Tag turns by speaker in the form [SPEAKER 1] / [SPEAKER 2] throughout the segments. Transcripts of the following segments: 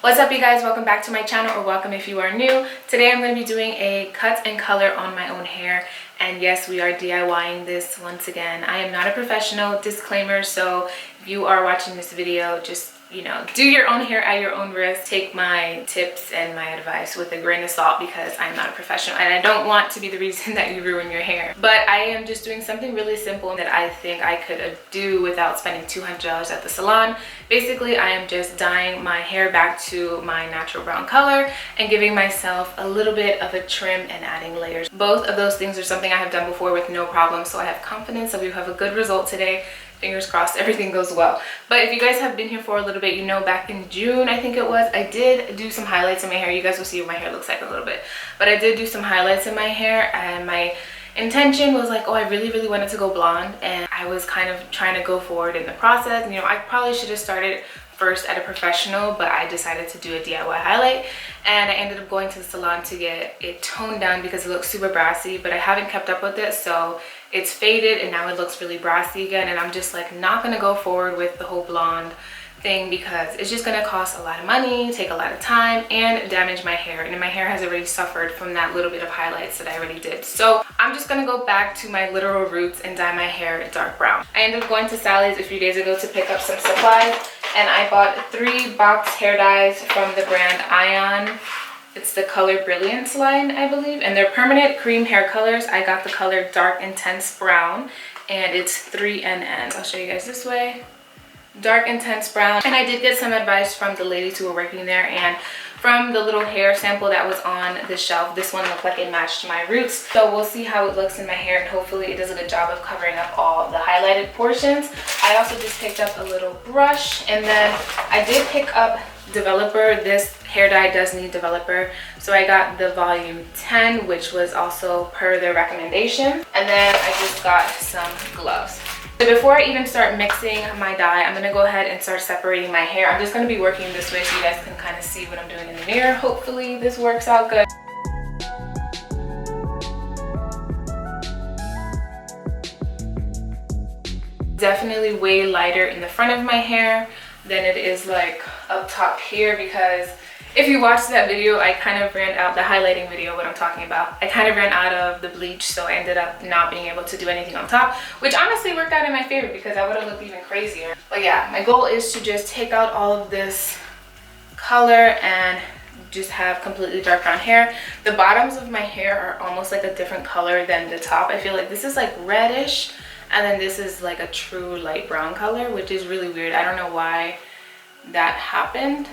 [SPEAKER 1] What's up, you guys? Welcome back to my channel, or welcome if you are new. Today I'm going to be doing a cut and color on my own hair, and yes, we are DIYing this once again. I am not a professional, disclaimer, so if you are watching this video, just do your own hair at your own risk. Take my tips and my advice with a grain of salt because I'm not a professional and I don't want to be the reason that you ruin your hair. But I am just doing something really simple that I think I could do without spending $200 at the salon. Basically, I am just dyeing my hair back to my natural brown color and giving myself a little bit of a trim and adding layers. Both of those things are something I have done before with no problem, so I have confidence that we have a good result today. Fingers crossed everything goes well. But if you guys have been here for a little bit, you know back in June, I think it was, I did do some highlights in my hair. You guys will see what my hair looks like in a little bit. But I did do some highlights in my hair, and my intention was like, oh, I really wanted to go blonde, and I was kind of trying to go forward in the process. I probably should have started first at a professional, but I decided to do a DIY highlight, and I ended up going to the salon to get it toned down because it looks super brassy, but I haven't kept up with it, so it's faded and now it looks really brassy again. And I'm just like not gonna go forward with the whole blonde thing because it's just gonna cost a lot of money, take a lot of time, and damage my hair, and my hair has already suffered from that little bit of highlights that I already did. So I'm just gonna go back to my literal roots and dye my hair dark brown. I ended up going to Sally's a few days ago to pick up some supplies, and I bought 3 box hair dyes from the brand Ion. It's the color Brilliance line, I believe, and they're permanent cream hair colors. I got the color Dark Intense Brown, and it's 3NN. I'll show you guys this way. Dark Intense Brown. And I did get some advice from the ladies who were working there, and from the little hair sample that was on the shelf, this one looked like it matched my roots. So we'll see how it looks in my hair, and hopefully it does a good job of covering up all the highlighted portions. I also just picked up a little brush, and then I did pick up developer. This hair dye does need developer, so I got the volume 10, which was also per their recommendation. And then I just got some gloves. So before I even start mixing my dye, I'm gonna go ahead and start separating my hair. I'm just gonna be working this way so you guys can kind of see what I'm doing in the mirror. Hopefully this works out good. Definitely way lighter in the front of my hair than it is like up top here, because if you watched that video, I kind of ran out, the highlighting video, what I'm talking about, I kind of ran out of the bleach, so I ended up not being able to do anything on top, which honestly worked out in my favor because I would have looked even crazier. But yeah, my goal is to just take out all of this color and just have completely dark brown hair. The bottoms of my hair are almost like a different color than the top. I feel like this is like reddish, and then this is like a true light brown color, which is really weird. I don't know why that happened.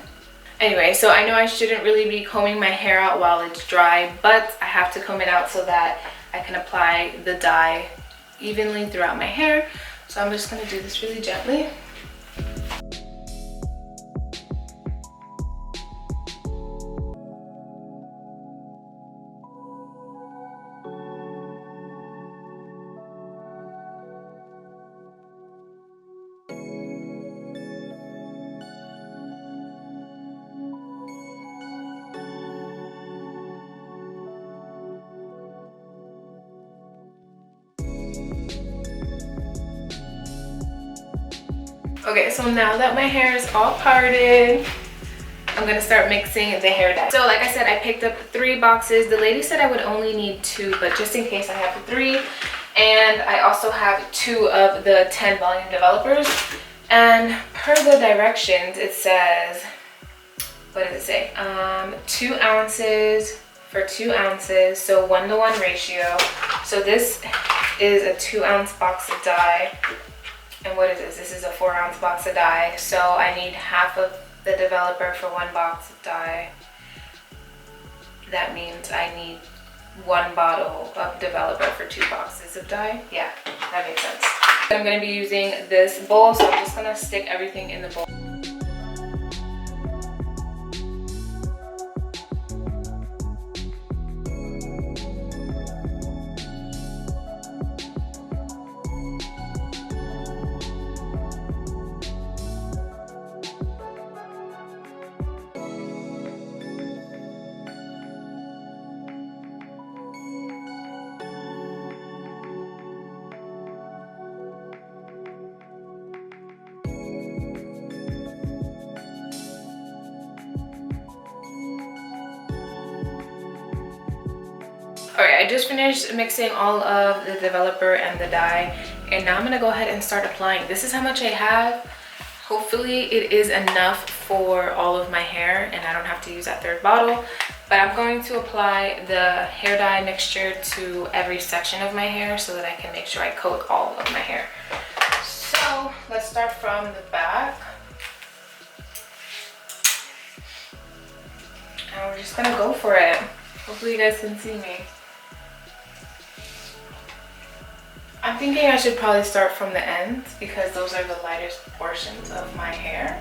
[SPEAKER 1] Anyway, so I know I shouldn't really be combing my hair out while it's dry, but I have to comb it out so that I can apply the dye evenly throughout my hair. So I'm just gonna do this really gently. Okay, so now that my hair is all parted, I'm gonna start mixing the hair dye. So like I said, I picked up 3 boxes. The lady said I would only need 2, but just in case I have 3. And I also have 2 of the 10 volume developers. And per the directions, it says, what does it say? 2 ounces for 2 ounces, so 1-to-1 ratio. So this is a 2-ounce box of dye. And what is this? This is a 4-ounce box of dye. So I need half of the developer for 1 box of dye. That means I need 1 bottle of developer for 2 boxes of dye. Yeah, that makes sense. I'm going to be using this bowl, so I'm just going to stick everything in the bowl. All right, I just finished mixing all of the developer and the dye, and now I'm gonna go ahead and start applying. This is how much I have. Hopefully it is enough for all of my hair and I don't have to use that third bottle, but I'm going to apply the hair dye mixture to every section of my hair so that I can make sure I coat all of my hair. So let's start from the back. And we're just gonna go for it. Hopefully you guys can see me. I'm thinking I should probably start from the ends because those are the lightest portions of my hair.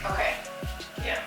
[SPEAKER 1] Okay, yeah.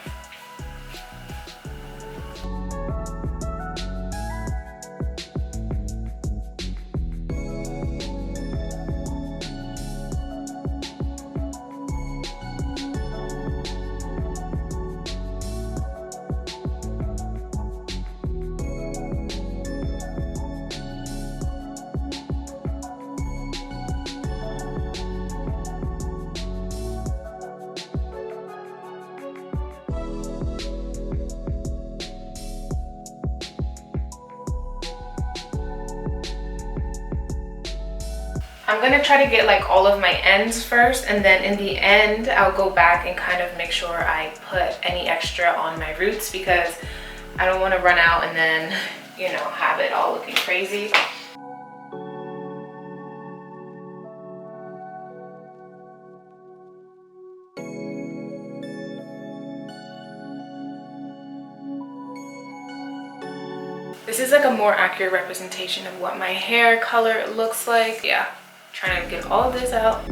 [SPEAKER 1] I'm gonna try to get like all of my ends first, and then in the end I'll go back and kind of make sure I put any extra on my roots because I don't want to run out and then, you know, have it all looking crazy. This is like a more accurate representation of what my hair color looks like. Yeah, trying to get all of this out.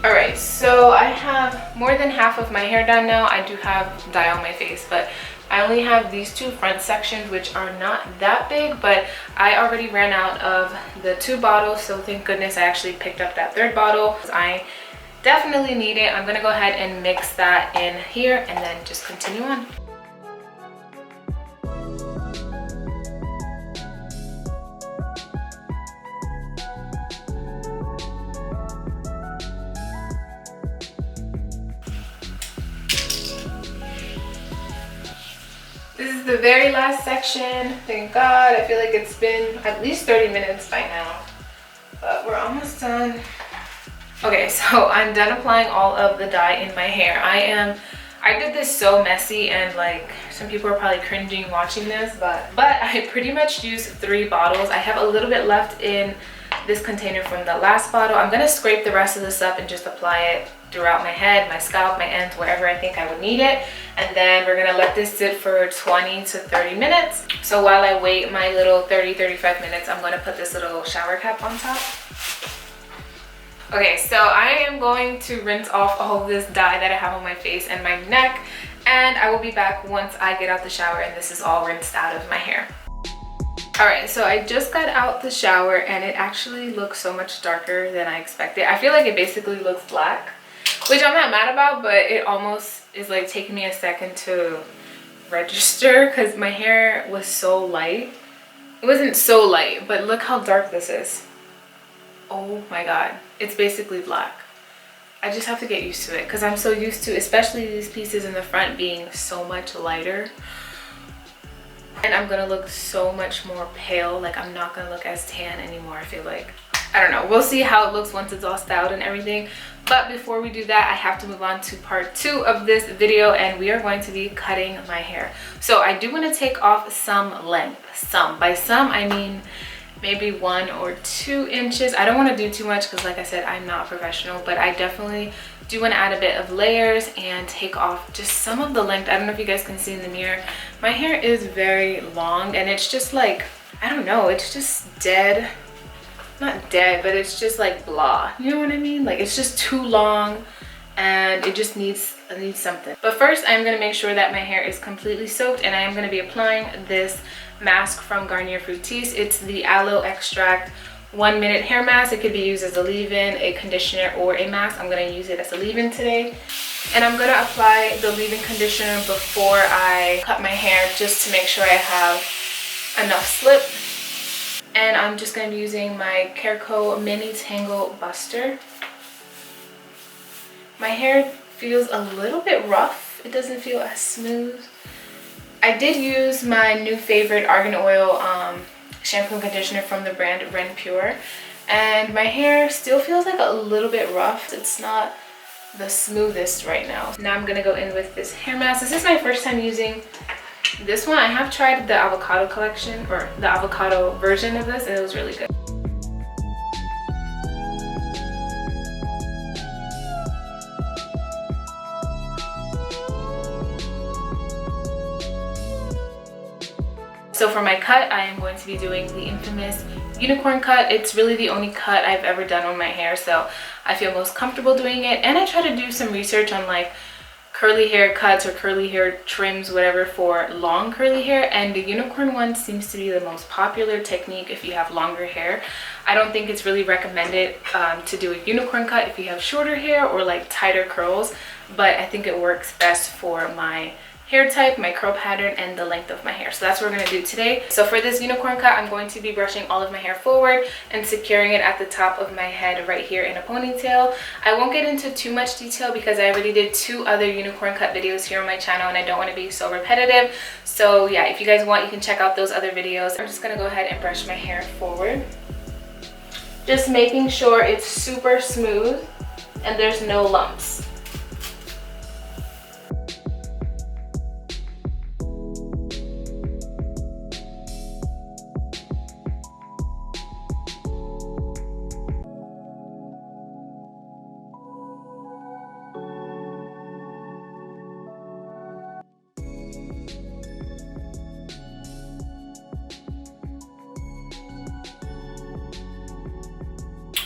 [SPEAKER 1] Alright, so I have more than half of my hair done now. I do have dye on my face, but I only have these two front sections, which are not that big, but I already ran out of the 2 bottles, so thank goodness I actually picked up that 3rd bottle. I definitely need it. I'm gonna go ahead and mix that in here and then just continue on. This is the very last section. Thank God. I feel like it's been at least 30 minutes by now, but we're almost done. Okay, so I'm done applying all of the dye in my hair. I did this so messy, and like some people are probably cringing watching this, but I pretty much used 3 bottles. I have a little bit left in this container from the last bottle. I'm gonna scrape the rest of this up and just apply it throughout my head, my scalp, my ends, wherever I think I would need it. And then we're gonna let this sit for 20 to 30 minutes. So while I wait my little 30-35 minutes, I'm gonna put this little shower cap on top. Okay, so I am going to rinse off all of this dye that I have on my face and my neck, and I will be back once I get out the shower and this is all rinsed out of my hair. Alright, so I just got out the shower and it actually looks so much darker than I expected. I feel like it basically looks black, which I'm not mad about, but it almost is like taking me a second to register because my hair was so light It wasn't so light, but look how dark this is. Oh my god, it's basically black. I just have to get used to it because I'm so used to, especially these pieces in the front being so much lighter. And I'm gonna look so much more pale. Like I'm not gonna look as tan anymore, I feel like. I don't know, we'll see how it looks once it's all styled and everything. But before we do that, I have to move on to part 2 of this video, and we are going to be cutting my hair. So I do want to take off some length. Some, by some I mean maybe 1 or 2 inches. I don't want to do too much because like I said, I'm not professional, but I definitely do want to add a bit of layers and take off just some of the length. I don't know if you guys can see in the mirror, my hair is very long and it's just like, I don't know, it's just dead. Not dead, but it's just like blah, you know what I mean? Like it's just too long and it just needs something. But first I'm going to make sure that my hair is completely soaked, and I am going to be applying this mask from Garnier Fructis. It's the aloe extract 1 minute hair mask. It could be used as a leave-in, a conditioner, or a mask. I'm going to use it as a leave-in today, and I'm going to apply the leave-in conditioner before I cut my hair just to make sure I have enough slip. And I'm just going to be using my Careco Mini Tangle Buster. My hair feels a little bit rough. It doesn't feel as smooth. I did use my new favorite Argan Oil shampoo and conditioner from the brand Ren Pure, and my hair still feels like a little bit rough. It's not the smoothest right now. Now I'm gonna go in with this hair mask. This is my first time using this one. I have tried the avocado collection, or the avocado version of this, and it was really good. So for my cut, I am going to be doing the infamous unicorn cut. It's really the only cut I've ever done on my hair, so I feel most comfortable doing it. And I try to do some research on like curly hair cuts or curly hair trims, whatever, for long curly hair, and the unicorn one seems to be the most popular technique if you have longer hair. I don't think it's really recommended to do a unicorn cut if you have shorter hair or like tighter curls, but I think it works best for my hair type, my curl pattern, and the length of my hair. So that's what we're going to do today. So for this unicorn cut, I'm going to be brushing all of my hair forward and securing it at the top of my head right here in a ponytail. I won't get into too much detail because I already did 2 other unicorn cut videos here on my channel, and I don't want to be so repetitive. So yeah, if you guys want, you can check out those other videos. I'm just going to go ahead and brush my hair forward, just making sure it's super smooth and there's no lumps.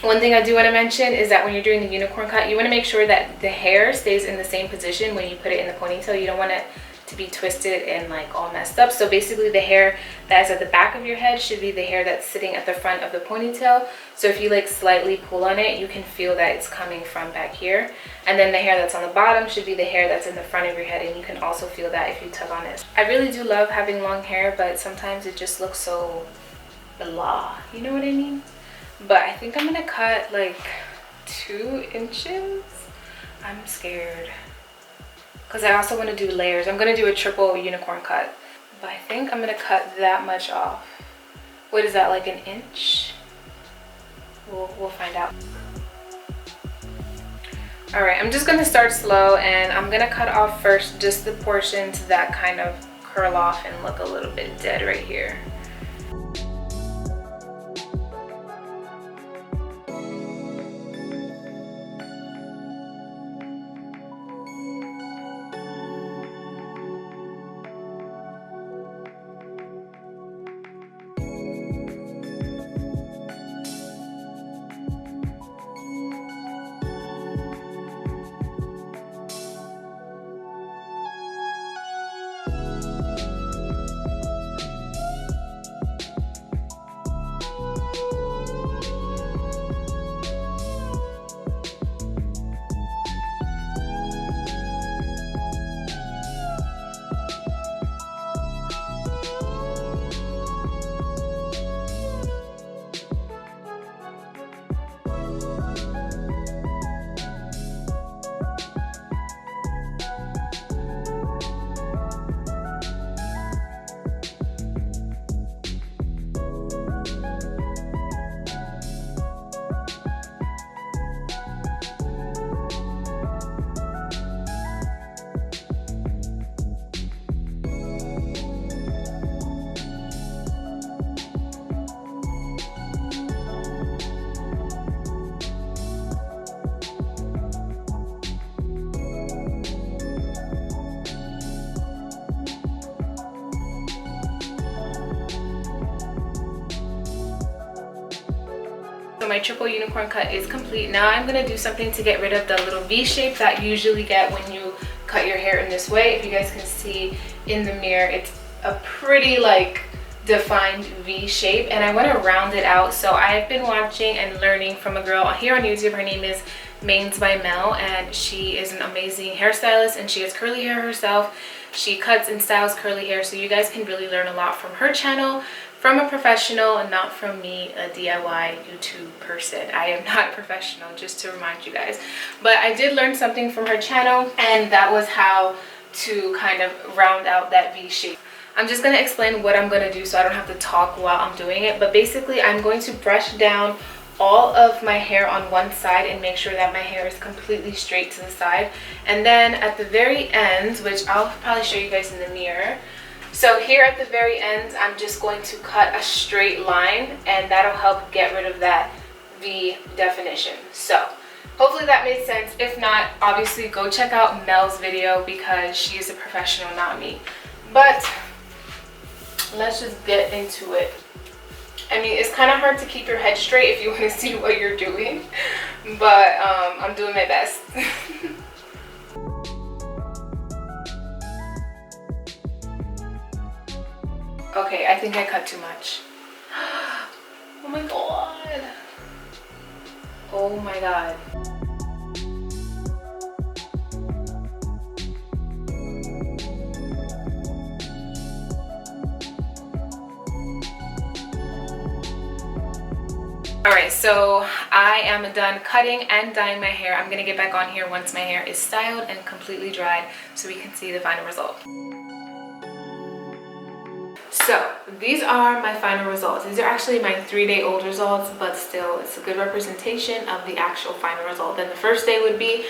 [SPEAKER 1] One thing I do want to mention is that when you're doing the unicorn cut, you want to make sure that the hair stays in the same position when you put it in the ponytail. You don't want it to be twisted and like all messed up. So basically the hair that's at the back of your head should be the hair that's sitting at the front of the ponytail. So if you like slightly pull on it, you can feel that it's coming from back here. And then the hair that's on the bottom should be the hair that's in the front of your head, and you can also feel that if you tug on it. I really do love having long hair, but sometimes it just looks so blah, you know what I mean? But I think I'm gonna cut like 2 inches. I'm scared because I also want to do layers. I'm gonna do a triple unicorn cut, but I think I'm gonna cut that much off. What is that, like an inch? We'll find out. All right, I'm just gonna start slow, and I'm gonna cut off first just the portions that kind of curl off and look a little bit dead right here. So my triple unicorn cut is complete. Now I'm gonna do something to get rid of the little V shape that you usually get when you cut your hair in this way. If you guys can see in the mirror, it's a pretty like defined V shape, and I want to round it out. So I've been watching and learning from a girl here on YouTube. Her name is Mains by Mel, and she is an amazing hairstylist, and she has curly hair herself. She cuts and styles curly hair, so you guys can really learn a lot from her channel, from a professional and not from me, a DIY YouTube person. I am not a professional, just to remind you guys. But I did learn something from her channel, and that was how to kind of round out that V shape. I'm just going to explain what I'm going to do so I don't have to talk while I'm doing it. But basically, I'm going to brush down all of my hair on one side and make sure that my hair is completely straight to the side. And then at the very ends, which I'll probably show you guys in the mirror. So here at the very ends, I'm just going to cut a straight line, and that'll help get rid of that V definition. So hopefully that made sense. If not, obviously go check out Mel's video because she is a professional, not me. But let's just get into it. I mean, it's kind of hard to keep your head straight if you want to see what you're doing, but I'm doing my best. Okay, I think I cut too much. Oh my god. Oh my god. Alright, so I am done cutting and dyeing my hair. I'm going to get back on here once my hair is styled and completely dried so we can see the final result. So these are my final results. These are actually my 3-day-old results, but still it's a good representation of the actual final result than the first day would be.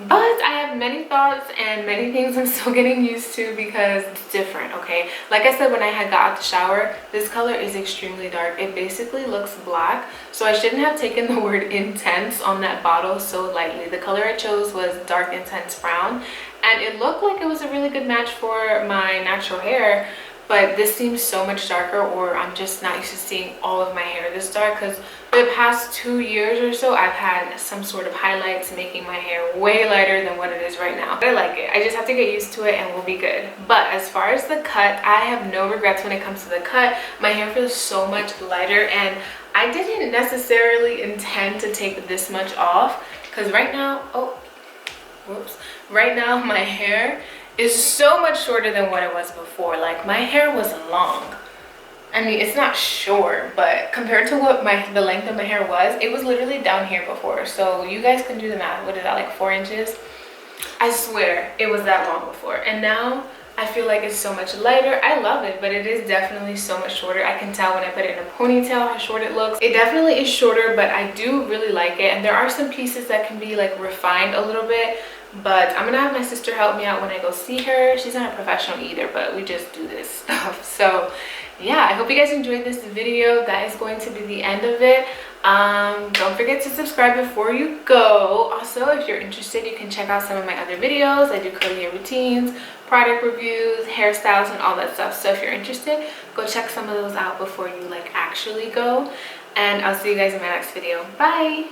[SPEAKER 1] But I have many thoughts and many things I'm still getting used to because it's different, okay? Like I said, when I had got out the shower, this color is extremely dark. It basically looks black, so I shouldn't have taken the word intense on that bottle so lightly. The color I chose was dark intense brown, and it looked like it was a really good match for my natural hair. But this seems so much darker, or I'm just not used to seeing all of my hair this dark because for the past 2 years or so I've had some sort of highlights making my hair way lighter than what it is right now. But I like it. I just have to get used to it and we'll be good. But as far as the cut, I have no regrets when it comes to the cut. My hair feels so much lighter, and I didn't necessarily intend to take this much off because right now, right now my hair is so much shorter than what it was before. Like, my hair was long. I mean, it's not short, but compared to what the length of my hair was, it was literally down here before. So you guys can do the math. What is that, like 4 inches? I swear it was that long before, and now I feel like it's so much lighter. I love it, but it is definitely so much shorter. I can tell when I put it in a ponytail how short it looks. It definitely is shorter, but I do really like it, and there are some pieces that can be like refined a little bit. But I'm gonna have my sister help me out when I go see her. She's not a professional either, but we just do this stuff. So yeah, I hope you guys enjoyed this video. That is going to be the end of it. Don't forget to subscribe before you go. Also, if you're interested, you can check out some of my other videos. I do curly hair routines, product reviews, hairstyles, and all that stuff. So if you're interested, go check some of those out before you like actually go. And I'll see you guys in my next video. Bye.